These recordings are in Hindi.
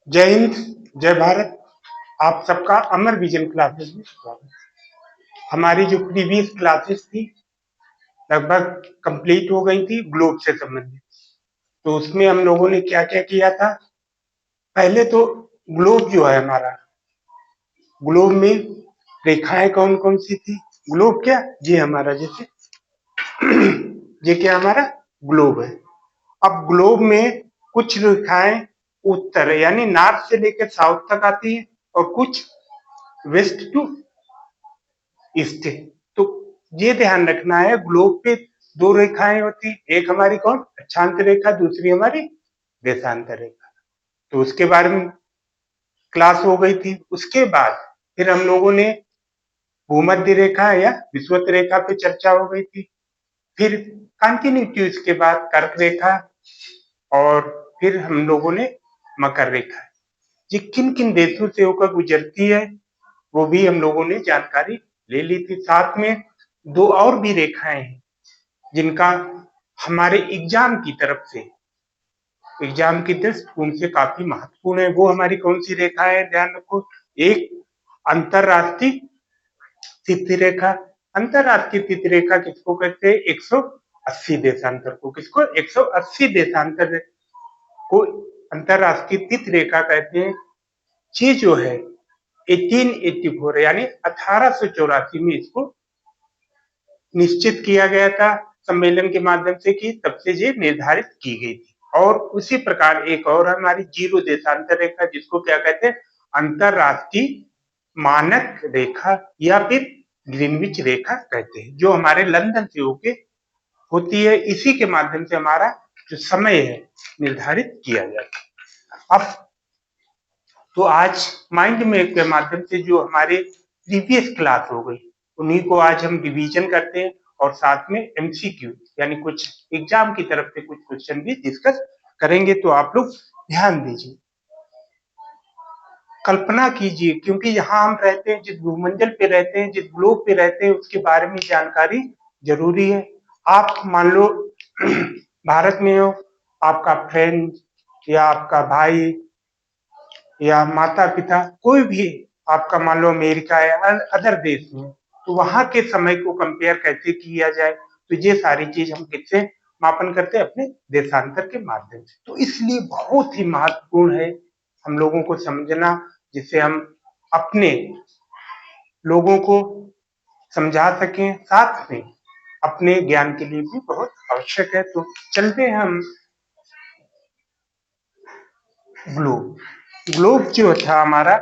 जय हिंद, जय भारत। आप सबका अमर विजन क्लासेस में स्वागत। हमारी जो प्रीवियस क्लासेस थी लगभग कंप्लीट हो गई थी ग्लोब से संबंधित। तो उसमें हम लोगों ने क्या क्या किया था। पहले तो ग्लोब जो है हमारा, ग्लोब में रेखाएं कौन कौन सी थी। ग्लोब क्या, ये हमारा जैसे ये क्या हमारा ग्लोब है। अब ग्लोब में कुछ रेखाएं उत्तर यानी नॉर्थ से लेकर साउथ तक आती है और कुछ वेस्ट टू ईस्ट है। तो ये ध्यान रखना है, ग्लोब पे दो रेखाएं होती, एक हमारी कौन अक्षांत रेखा, दूसरी हमारी देशांतर रेखा। तो उसके बारे में क्लास हो गई थी। उसके बाद फिर हम लोगों ने भूमध्य रेखा या विषुवत रेखा पे चर्चा हो गई थी। फिर कंटिन्यूटी उसके बाद कर्क रेखा और फिर हम लोगों ने मकर रेखा, ये किन किन देशों से होकर गुजरती है वो भी हम लोगों ने जानकारी ले ली थी। साथ में दो और भी रेखाएं हैं जिनका हमारे एग्जाम की तरफ से, एग्जाम की दृष्टिकोण से काफी महत्वपूर्ण है। वो हमारी कौन सी रेखा है, ध्यान रखो। एक अंतरराष्ट्रीय तिथि रेखा। अंतरराष्ट्रीय तिथि रेखा किसको कहते हैं, 180 देशांतर को। किसको, 180 देशांतर को अंतरराष्ट्रीय तिथि रेखा कहते हैं। ये जो है 1884 यानी 1884 में इसको निश्चित किया गया था सम्मेलन के माध्यम से, कि तब से ये निर्धारित की गई थी। और उसी प्रकार एक और हमारी जीरो देशांतर रेखा, जिसको क्या कहते हैं, अंतरराष्ट्रीय मानक रेखा या फिर ग्रीनविच रेखा कहते हैं, जो हमारे लंदन से होके होती है। इसी के माध्यम से हमारा जो समय है निर्धारित किया जाता है। अब तो आज माइंड मैप के माध्यम से जो हमारे प्रीवियस क्लास हो गई, उन्हीं को आज हम रिवीजन करते हैं और साथ में एमसीक्यू यानी कुछ एग्जाम की तरफ से कुछ क्वेश्चन भी डिस्कस करेंगे। तो आप लोग ध्यान दीजिए। कल्पना कीजिए, क्योंकि यहाँ हम रहते हैं, जिस भूमंडल पे रहते हैं, जिस ग्लोब पे रहते हैं, उसके बारे में जानकारी जरूरी है। आप मान लो भारत में हो, आपका फ्रेंड या आपका भाई या माता पिता कोई भी आपका मान लो अमेरिका या अदर देश में, तो वहां के समय को कंपेयर कैसे किया जाए, तो ये सारी चीज हम किससे मापन करते हैं, अपने देशांतर के माध्यम से। तो इसलिए बहुत ही महत्वपूर्ण है हम लोगों को समझना, जिससे हम अपने लोगों को समझा सकें, साथ में अपने ज्ञान के लिए भी बहुत आवश्यक है। तो चलते हैं हम ग्लोब। ग्लोब जो था हमारा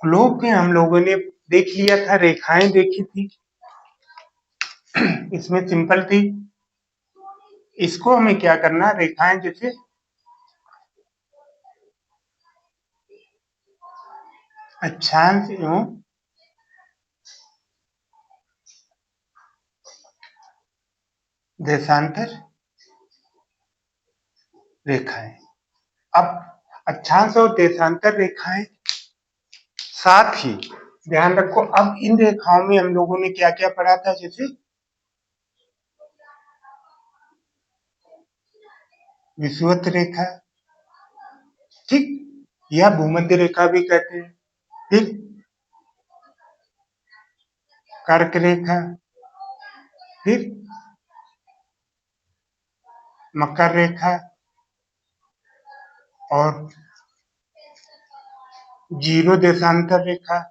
ग्लोब में हम लोगों ने देख लिया था, रेखाएं देखी थी, इसमें सिंपल थी। इसको हमें क्या करना, रेखाएं जैसे अक्षांश एवं देशांतर रेखाएं। अब अक्षांश और देशांतर रेखाएं, साथ ही ध्यान रखो, अब इन रेखाओं में हम लोगों ने क्या क्या पढ़ा था, जैसे विषुवत रेखा, ठीक, या भूमध्य रेखा भी कहते हैं। फिर कर्क रेखा, फिर मकर रेखा और जीरो देशांतर रेखा,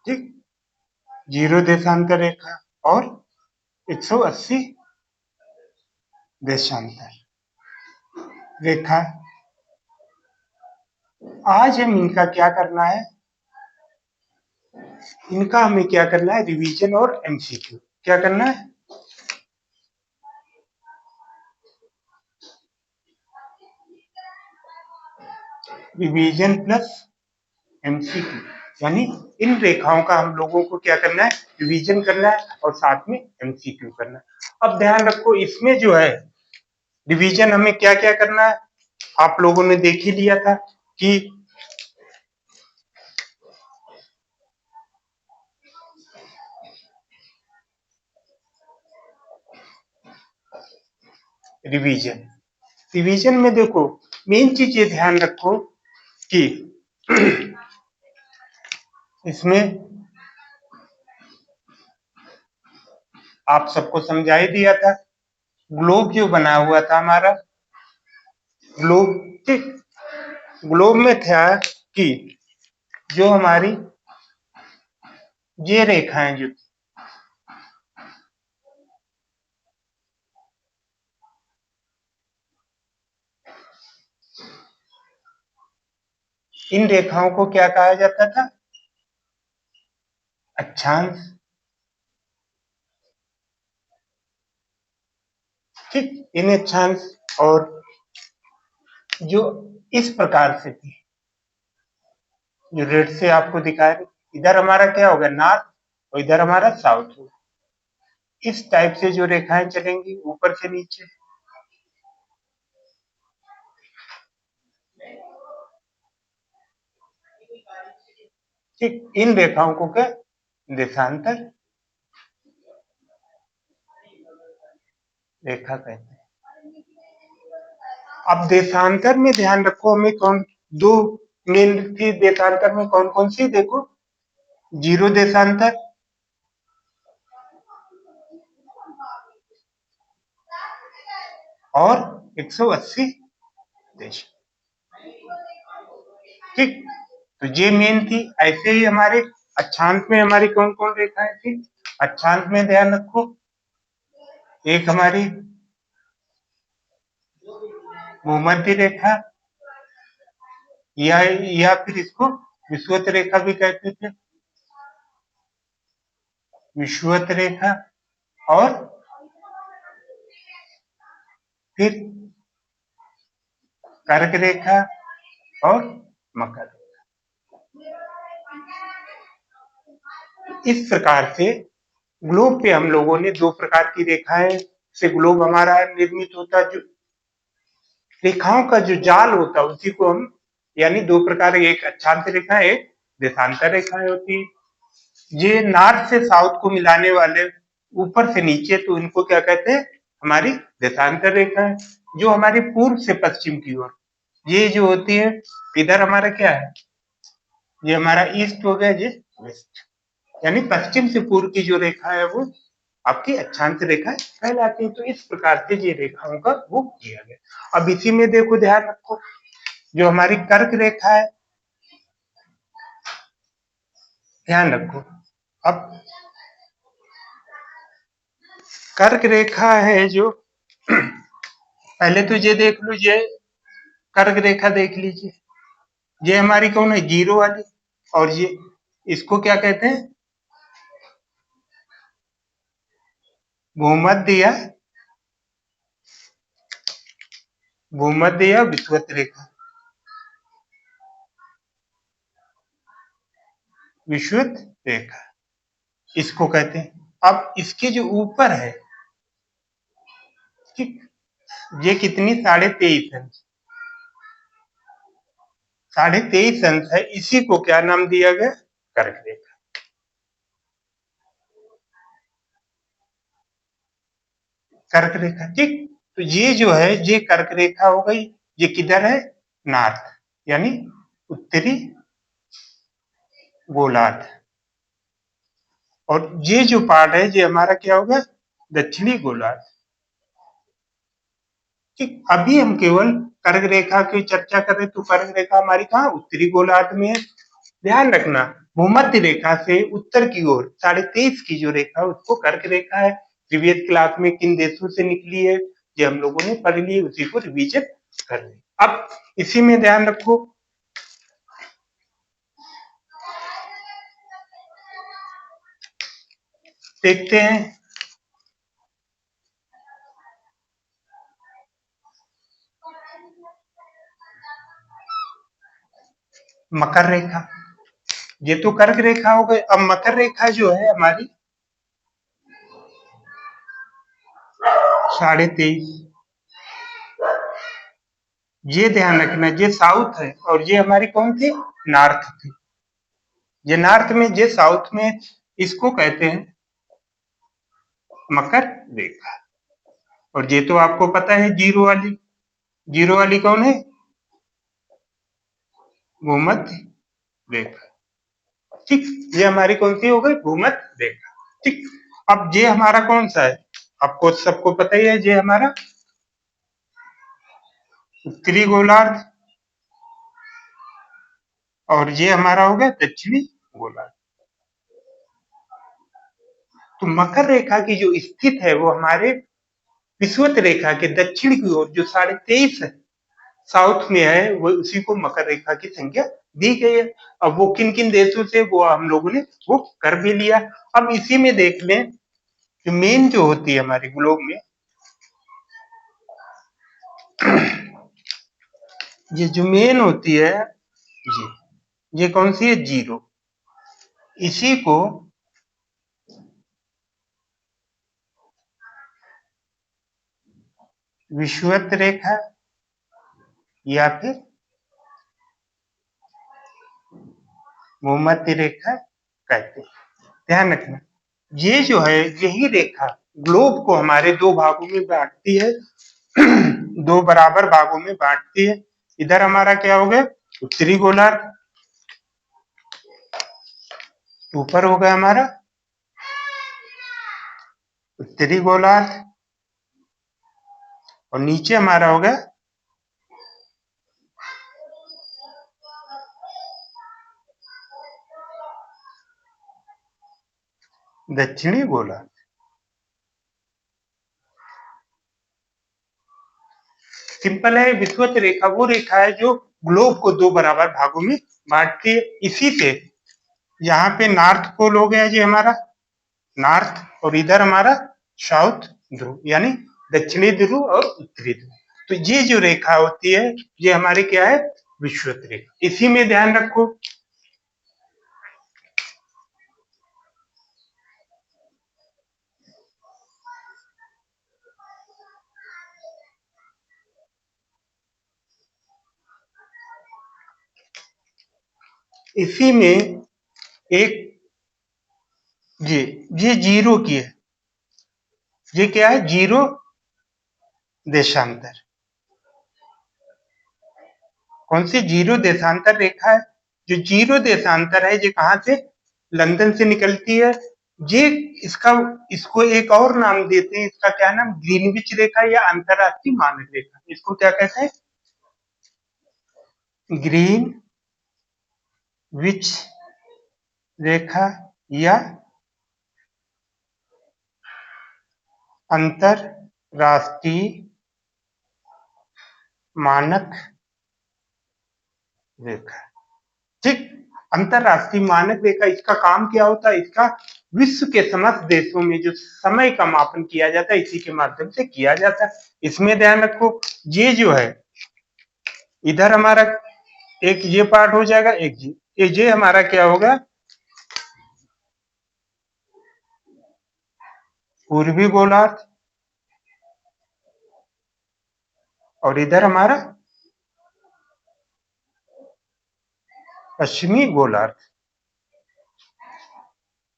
ठीक, जीरो देशांतर रेखा और 180 देशांतर रेखा। आज हम इनका क्या करना है, इनका हमें क्या करना है, रिवीजन और एमसीक्यू। क्या करना है, रिवीजन प्लस एमसीक्यू। यानी इन रेखाओं का हम लोगों को क्या करना है, रिवीजन करना है और साथ में एमसीक्यू करना है। अब ध्यान रखो, इसमें जो है रिवीजन हमें क्या क्या करना है, आप लोगों ने देख ही लिया था कि रिवीजन। रिवीजन में देखो मेन चीज ये ध्यान रखो कि इसमें आप सबको समझा ही दिया था, ग्लोब जो बना हुआ था हमारा, ग्लोब, ठीक, ग्लोब में था कि जो हमारी ये रेखाएं जो इन रेखाओं को क्या कहा जाता था? अक्षांश। ठीक, इन अक्षांश, और जो इस प्रकार से थी, जो रेड से आपको दिखा रहे, इधर हमारा क्या होगा? नॉर्थ, और इधर हमारा साउथ होगा। इस टाइप से जो रेखाएं चलेंगी ऊपर से नीचे, ठीक, इन रेखाओं को क्या देशांतर रेखा कहते हैं। अब देशांतर में ध्यान रखो, हमें कौन दो मेन थी देशांतर में, कौन कौन सी? देखो, जीरो देशांतर और 180 देश। ठीक, तो ये मेन थी। ऐसे ही हमारे अक्षांश में हमारी कौन कौन रेखाएं थी? अक्षांश में ध्यान रखो, एक हमारी भूमध्य रेखा, या फिर इसको विषुवत रेखा भी कहते थे, विषुवत रेखा, और फिर कर्क रेखा और मकर रेखा। इस प्रकार से ग्लोब पे हम लोगों ने दो प्रकार की रेखाएं से ग्लोब हमारा निर्मित होता, जो रेखाओं का जो जाल होता है उसी को हम, यानी दो प्रकार, एक अक्षांश रेखा, एक देशांतर रेखाएं होती है। ये नॉर्थ से साउथ को मिलाने वाले ऊपर से नीचे, तो इनको क्या कहते हैं? हमारी देशांतर रेखा है। जो हमारी पूर्व से पश्चिम की ओर ये जो होती है, इधर हमारा क्या है? ये हमारा ईस्ट हो गया, ये वेस्ट, यानी पश्चिम से पूर्व की जो रेखा है वो आपकी अक्षांश रेखा कहलाती है। तो इस प्रकार से ये रेखाओं का वो किया गया। अब इसी में देखो, ध्यान रखो, जो हमारी कर्क रेखा है, ध्यान रखो, अब कर्क रेखा है जो पहले तो ये देख लो, ये कर्क रेखा देख लीजिए, ये हमारी कौन है? जीरो वाली, और ये इसको क्या कहते हैं? भूमध्य या विषुवत रेखा, विषुवत रेखा इसको कहते हैं। अब इसके जो ऊपर है, ठीक, ये कितनी? 23.5 अंश, 23.5 अंश है, इसी को क्या नाम दिया गया? कर्क रेखा। कर्क रेखा, ठीक, तो ये जो है ये कर्क रेखा हो गई। ये किधर है? नॉर्थ, यानी उत्तरी गोलार्ध। और ये जो पार्ट है ये हमारा क्या होगा? दक्षिणी गोलार्ध। ठीक, अभी हम केवल कर्क रेखा की चर्चा कर रहे, तो कर्क रेखा हमारी कहाँ? उत्तरी गोलार्ध में है। ध्यान रखना, भूमध्य रेखा से उत्तर की ओर 23.5 की जो रेखा उसको कर्क रेखा है। प्रीवियस क्लास में किन देशों से निकली है ये हम लोगों ने पढ़ ली, उसी को रिवीजन कर रहे। अब इसी में ध्यान रखो, देखते हैं मकर रेखा। ये तो कर्क रेखा हो गई। अब मकर रेखा जो है हमारी 23.5, ये ध्यान रखना, ये साउथ है, और ये हमारी कौन थी? नॉर्थ थी। ये नॉर्थ में, ये साउथ में, इसको कहते हैं मकर रेखा। और ये तो आपको पता है जीरो वाली कौन है? भूमध्य रेखा। ठीक, ये हमारी कौन सी हो गई? भूमध्य रेखा। ठीक, अब ये हमारा कौन सा है? आपको सबको पता ही है, ये हमारा उत्तरी गोलार्ध और ये हमारा हो गया दक्षिणी गोलार्ध। तो मकर रेखा की जो स्थित है वो हमारे विषुवत रेखा के दक्षिण की ओर जो 23.5 है साउथ में है, वो उसी को मकर रेखा की संख्या दी गई है। अब वो किन किन देशों से, वो हम लोगों ने वो कर भी लिया। अब इसी में देख लें, जो मेन जो होती है हमारे ग्लोब में, ये जो मेन होती है ये कौन सी है? जीरो। इसी को विषुवत रेखा या फिर भूमध्य रेखा कहते हैं। ध्यान रखना, ये जो है यही रेखा ग्लोब को हमारे दो भागों में बांटती है, दो बराबर भागों में बांटती है। इधर हमारा क्या हो गया? उत्तरी गोलार्ध, ऊपर हो गया हमारा उत्तरी गोलार्ध, और नीचे हमारा हो गया दक्षिणी गोलार्ध। सिंपल है, विषुवत रेखा वो रेखा है जो ग्लोब को दो बराबर भागों में बांटती है। इसी से यहाँ पे नॉर्थ पोल हो गया जी हमारा नॉर्थ, और इधर हमारा साउथ ध्रुव, यानी दक्षिणी ध्रुव और उत्तरी ध्रुव। तो ये जो रेखा होती है ये हमारी क्या है? विषुवत रेखा। इसी में ध्यान रखो, इसी में एक ये जीरो की है। ये क्या है? जीरो देशांतर। कौन सी? जीरो देशांतर रेखा है। जो जीरो देशांतर है ये कहां से? लंदन से निकलती है। ये इसका इसको एक और नाम देते हैं, इसका क्या नाम? ग्रीनविच रेखा या अंतरराष्ट्रीय मानक रेखा। इसको क्या कहते हैं? ग्रीन विच रेखा या अंतरराष्ट्रीय मानक रेखा। ठीक, अंतरराष्ट्रीय मानक रेखा, इसका काम क्या होता है? इसका विश्व के समस्त देशों में जो समय का मापन किया जाता है इसी के माध्यम से किया जाता है। इसमें ध्यान रखो, ये जो है इधर हमारा एक ये पार्ट हो जाएगा, एक ये हमारा क्या होगा? पूर्वी गोलार्ध, और इधर हमारा पश्चिमी गोलार्ध।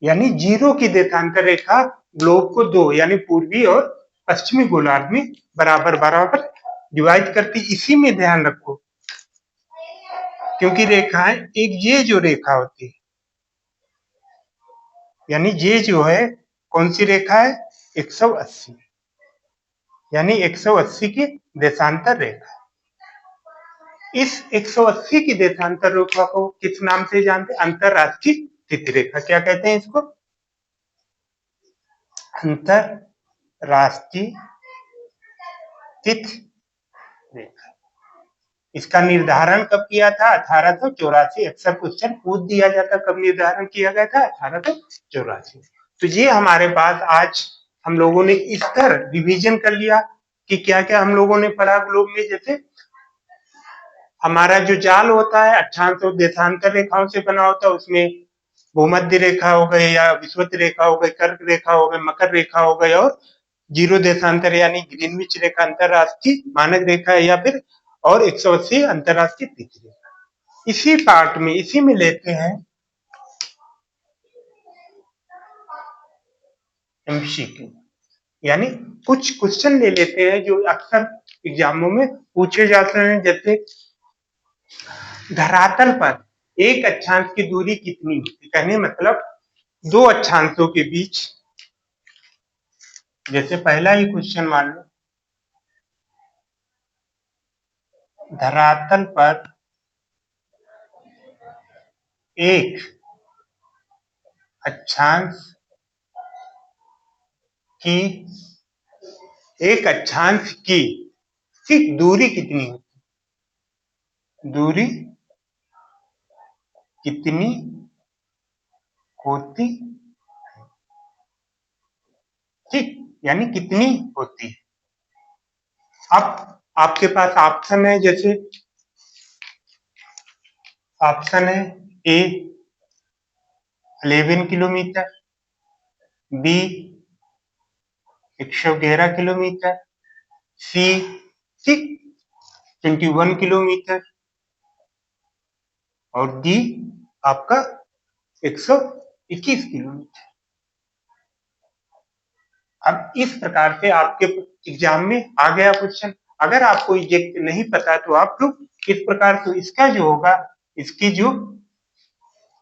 यानी जीरो की देशांतर रेखा ग्लोब को दो, यानी पूर्वी और पश्चिमी गोलार्ध में बराबर बराबर डिवाइड करती। इसी में ध्यान रखो, क्योंकि रेखाएं, एक ये जो रेखा होती है, यानी ये जो है कौन सी रेखा है? 180, यानी 180 की देशांतर रेखा। इस 180 की देशांतर रेखा को किस नाम से जानते हैं? अंतरराष्ट्रीय तिथि रेखा। क्या कहते हैं इसको? अंतरराष्ट्रीय तिथि रेखा। इसका निर्धारण कब किया था? 1884। अक्सर क्वेश्चन पूछ दिया जाता, कब निर्धारण किया गया था? 1884। तो ये हमारे पास आज हम लोगों ने इस तरह रिवीजन कर लिया कि क्या क्या हम लोगों ने पढ़ा ग्लोब में। जैसे हमारा जो जाल होता है अक्षांश और देशांतर रेखाओं से बना होता है, उसमें भूमध्य रेखा हो गई या विषुवत रेखा हो गई, कर्क रेखा हो गई, मकर रेखा हो गई, और जीरो देशांतर यानी ग्रीनविच रेखा अंतरराष्ट्रीय मानक रेखा है, या फिर और 180 अंतरराष्ट्रीय तिथि रेखा। इसी पार्ट में, इसी में लेते हैं एमसीक्यू। यानी कुछ क्वेश्चन ले लेते हैं जो अक्सर एग्जामों में पूछे जाते हैं, जैसे धरातल पर एक अक्षांश की दूरी कितनी होती है, कहने मतलब दो अक्षांशों के बीच, जैसे पहला ही क्वेश्चन मान लो, धरातल पर एक अक्षांश की एक अक्षांश की दूरी कितनी होती है, दूरी कितनी होती, ठीक, यानी कितनी होती है। अब आपके पास ऑप्शन है, जैसे ऑप्शन है ए 11 किलोमीटर, बी 111 किलोमीटर, सी 21 किलोमीटर और डी आपका 121 किलोमीटर। अब इस प्रकार से आपके एग्जाम में आ गया क्वेश्चन। अगर आपको एग्जैक्ट नहीं पता तो आप लोग इस प्रकार, तो इसका जो होगा, इसकी जो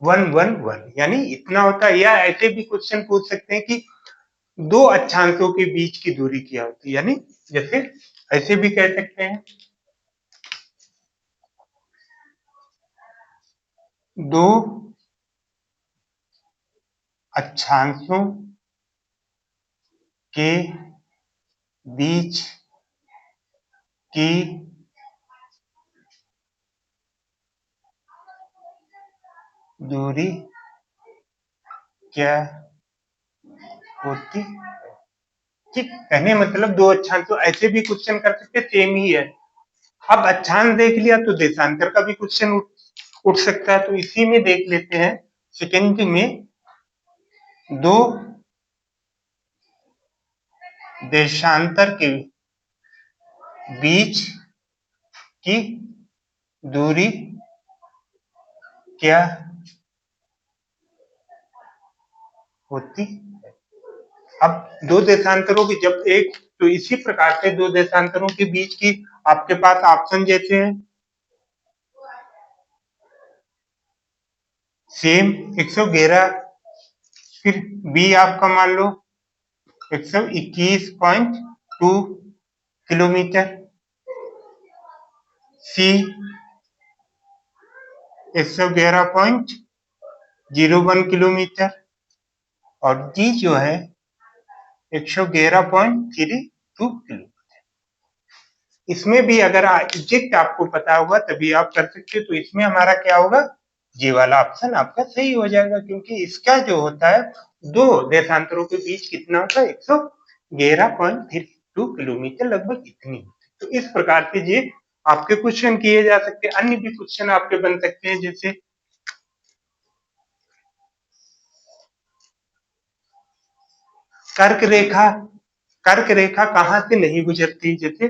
111 यानी इतना होता है, या ऐसे भी क्वेश्चन पूछ सकते हैं कि दो अक्षांशों के बीच की दूरी क्या होती है, यानी जैसे ऐसे भी कह सकते हैं, दो अक्षांशों के बीच की दूरी क्या होती, ठीक, कहने मतलब दो अक्षांशों, ऐसे भी क्वेश्चन कर सकते, सेम ही है। अब अक्षांश देख लिया तो देशांतर का भी क्वेश्चन उठ सकता है, तो इसी में देख लेते हैं सेकंड में, दो देशांतर के बीच की दूरी क्या होती। अब दो देशांतरों की जब एक, तो इसी प्रकार से दो देशांतरों के बीच की आपके पास ऑप्शन जैसे हैं, सेम 111, फिर बी आपका मान लो 121.2 किलोमीटर, सी 111.01 किलोमीटर और डी जो है 111.32 किलोमीटर। इसमें भी अगर एग्जैक्ट आपको पता होगा तभी आप कर सकते हो, तो इसमें हमारा क्या होगा, ये वाला ऑप्शन आपका सही हो जाएगा, क्योंकि इसका जो होता है दो देशांतरों के बीच कितना होता है, 111.32 किलोमीटर लगभग इतनी। तो इस प्रकार से ये आपके क्वेश्चन किए जा सकते हैं। अन्य भी क्वेश्चन आपके बन सकते हैं, जैसे कर्क रेखा कहां से नहीं गुजरती, जैसे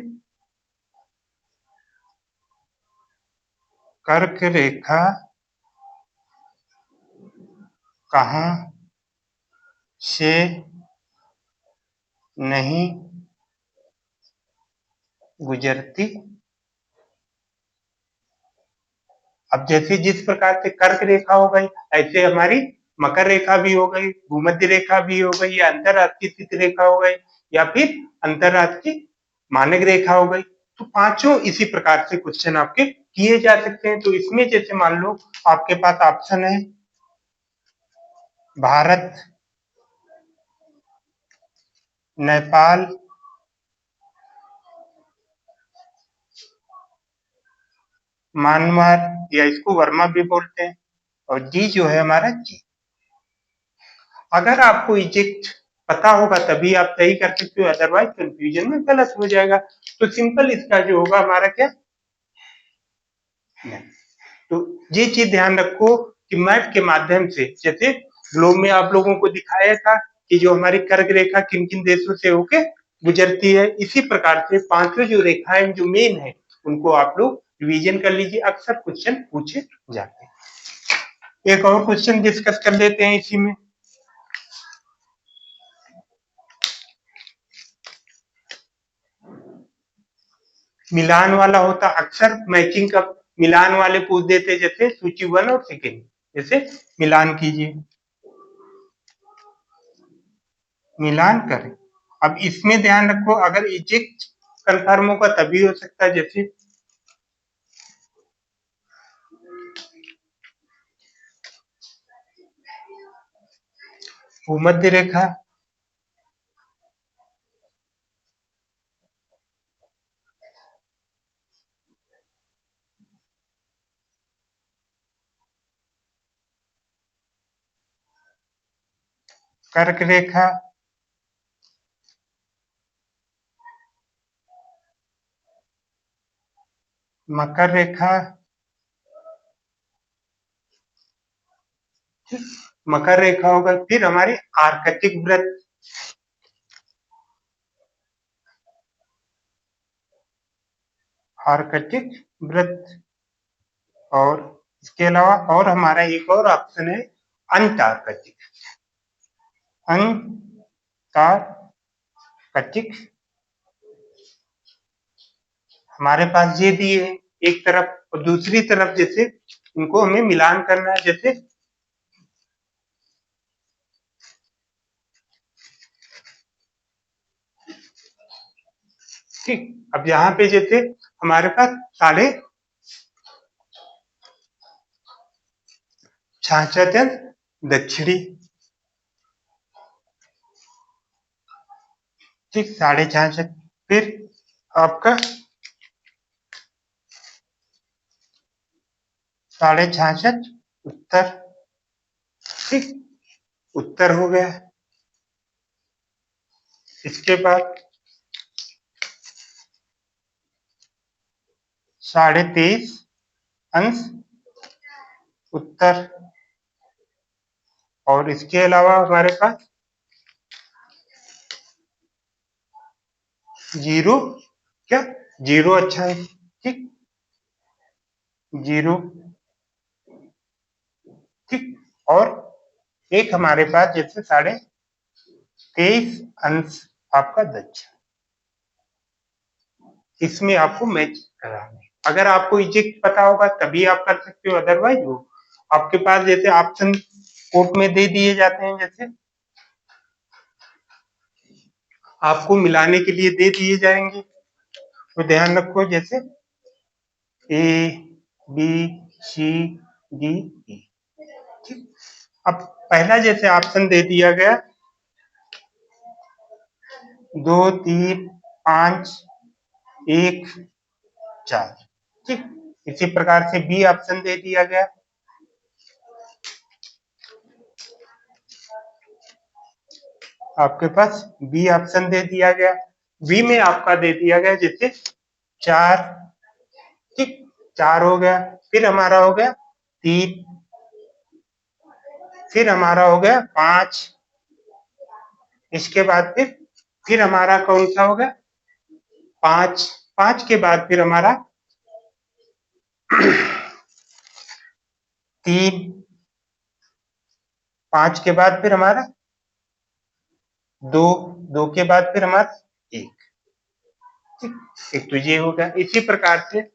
कर्क रेखा कहां से नहीं गुजरती। अब जैसे जिस प्रकार से कर्क रेखा हो गई, ऐसे हमारी मकर रेखा भी हो गई, भूमध्य रेखा भी हो गई, या अंतरराष्ट्रीय स्थिति रेखा हो गई, या फिर अंतरराष्ट्रीय मानक रेखा हो गई। तो पांचों इसी प्रकार से क्वेश्चन आपके किए जा सकते हैं। तो इसमें जैसे मान लो आपके पास ऑप्शन है भारत, नेपाल, म्यांमार, या इसको वर्मा भी बोलते हैं, और जी जो है हमारा जी। अगर आपको इजिप्ट पता होगा तभी आप सही कर सकते हो, अदरवाइज कंफ्यूजन में गलत हो जाएगा। तो सिंपल इसका जो होगा हमारा क्या, तो ये चीज ध्यान रखो कि मैप के माध्यम से, जैसे ग्लोब में आप लोगों को दिखाया था कि जो हमारी कर्क रेखा किन किन देशों से होके गुजरती है, इसी प्रकार से पांचों जो रेखाएं जो मेन है उनको आप लोग रिवीजन कर लीजिए, अक्सर क्वेश्चन पूछे जाते हैं। एक और क्वेश्चन डिस्कस कर लेते हैं इसी में। मिलान वाला होता, अक्सर मैचिंग का मिलान वाले पूछ देते, जैसे सूची 1 और सेकेंड, जैसे मिलान कीजिए, मिलान करें। अब इसमें ध्यान रखो, अगर इजेक्ट कंफर्म होगा तभी हो सकता है, जैसे भूमध्य रेखा, कर्क रेखा, मकर रेखा, मकर रेखा होगा, फिर हमारी आर्कटिक वृत्त, आर्कटिक वृत्त, और इसके अलावा और हमारा एक और ऑप्शन है अंटार्कटिक, अंटार्कटिक। हमारे पास ये दिए है एक तरफ, और दूसरी तरफ जैसे इनको हमें मिलान करना है, जैसे ठीक। अब यहाँ पे जैसे हमारे पास 66.5 दक्षिणी, ठीक, 66.5, फिर आपका 66.5 उत्तर, ठीक, उत्तर हो गया। इसके बाद 23.5 उत्तर, और इसके अलावा हमारे पास 0, क्या 0 अच्छा है, ठीक, 0, ठीक, और एक हमारे पास जैसे 23.5 आपका दक्षिण, इसमें आपको मैच कराना है। अगर आपको इजेक्ट पता होगा तभी आप कर सकते हो, अदरवाइज वो आपके पास जैसे ऑप्शन कोर्ट में दे दिए जाते हैं, जैसे आपको मिलाने के लिए दे दिए जाएंगे, तो ध्यान रखो, जैसे A B C D E, ठीक। अब पहला जैसे ऑप्शन दे दिया गया 2 3 5 1 4, ठीक। इसी प्रकार से बी ऑप्शन दे दिया गया, आपके पास बी ऑप्शन दे दिया गया, बी में आपका दे दिया गया जैसे 4, ठीक, 4 हो गया, फिर हमारा हो गया 3, फिर हमारा हो गया 5, इसके बाद फिर हमारा कौन सा हो गया 5, 5 के बाद फिर हमारा 3, 5 के बाद फिर हमारा 2, 2 के बाद फिर हमारा 1, ठीक, एक तो ये हो गया। इसी प्रकार से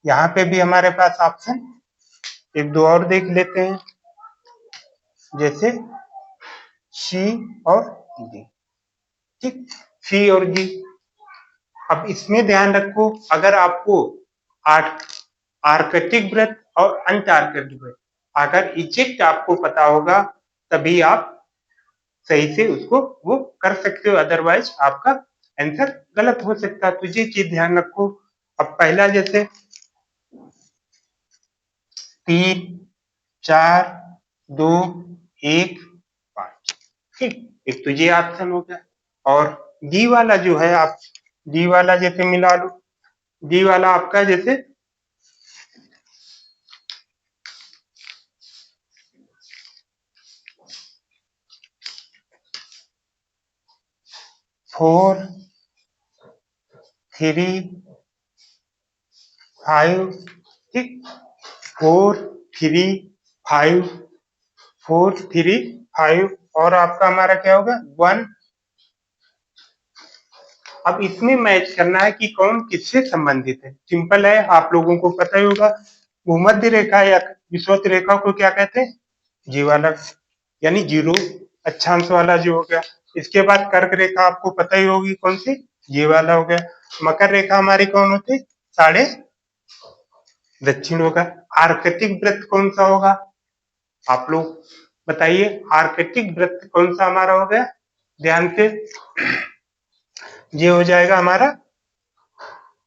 यहाँ पे भी हमारे पास ऑप्शन एक दो और देख लेते हैं, जैसे सी और डी, ठीक, सी और डी। अब इसमें ध्यान रखो, अगर आपको आर्कटिक वृत्त और अंटार्कटिक वृत्त अगर इजेक्ट आपको पता होगा तभी आप सही से उसको वो कर सकते हो, अदरवाइज आपका आंसर गलत हो सकता है, तो ये चीज ध्यान रखो। अब पहला जैसे 3 4 2 1 5, ठीक, एक तो ये ऑप्शन हो गया, और डी वाला जो है आप डी वाला जैसे मिला लो, डी वाला आपका जैसे 4 3 5, ठीक, 4 3 5 4 3 5 और आपका हमारा क्या होगा 1। अब इसमें मैच करना है कि कौन किससे संबंधित है। सिंपल है, आप लोगों को पता ही होगा भूमध्य रेखा या विषुवत रेखा को क्या कहते हैं, जी वाला, यानी जीरो अक्षांश वाला जो हो गया। इसके बाद कर्क रेखा आपको पता ही होगी कौन सी, ये वाला हो गया। मकर रेखा हमारी कौन होती, साढ़े दक्षिण होगा। आर्कटिक वृत्त कौन सा होगा, आप लोग बताइए, आर्कटिक वृत्त कौन सा हमारा हो गया, ध्यान से, ये हो जाएगा हमारा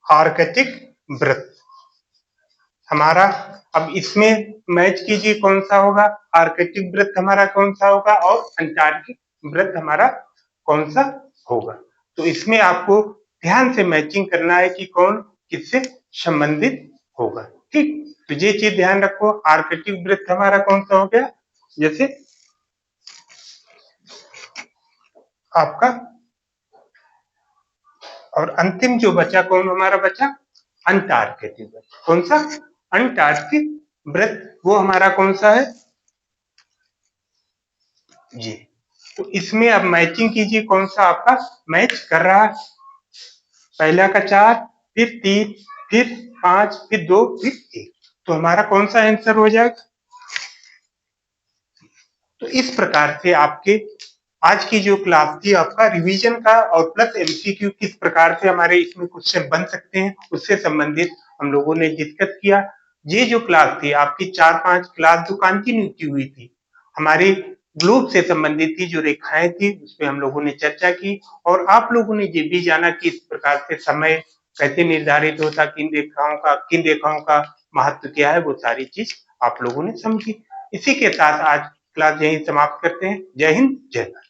आर्कटिक वृत्त हमारा। अब इसमें मैच कीजिए कौन सा होगा, आर्कटिक वृत्त हमारा कौन सा होगा और अंटार्कटिक वृत्त हमारा कौन सा होगा। तो इसमें आपको ध्यान से मैचिंग करना है कि कौन किससे संबंधित होगा। ठीक, तो ये चीज ध्यान रखो। आर्कटिक वृत्त हमारा कौन सा हो गया, जैसे आपका, और अंतिम जो बचा कौन हमारा बचा, अंटार्कटिक वृत्त। कौन सा, अंटार्कटिक वृत्त, वो हमारा कौन सा है, ये। तो इसमें अब मैचिंग कीजिए कौन सा आपका मैच कर रहा है। पहला का 4, फिर 3, फिर 5, फिर 2, फिर 1, तो हमारा कौन सा आंसर हो जाएगा। तो इस प्रकार से आपके आज की जो क्लास थी आपका रिवीजन का और प्लस एमसीक्यू किस प्रकार से हमारे इसमें क्वेश्चन बन सकते हैं उससे संबंधित हम लोगों ने डिस्कस किया। ये जो क्लास थी आपकी 4-5 क्लास जो कंटिन्यूटी हुई थी हमारी ग्लोब से संबंधित थी, जो रेखाएं थी उस पर हम लोगों ने चर्चा की और आप लोगों ने ये भी जाना कि इस प्रकार से समय कैसे निर्धारित होता, किन रेखाओं का महत्व क्या है, वो सारी चीज आप लोगों ने समझी। इसी के साथ आज क्लास यहीं समाप्त करते हैं। जय हिंद, जय भारत।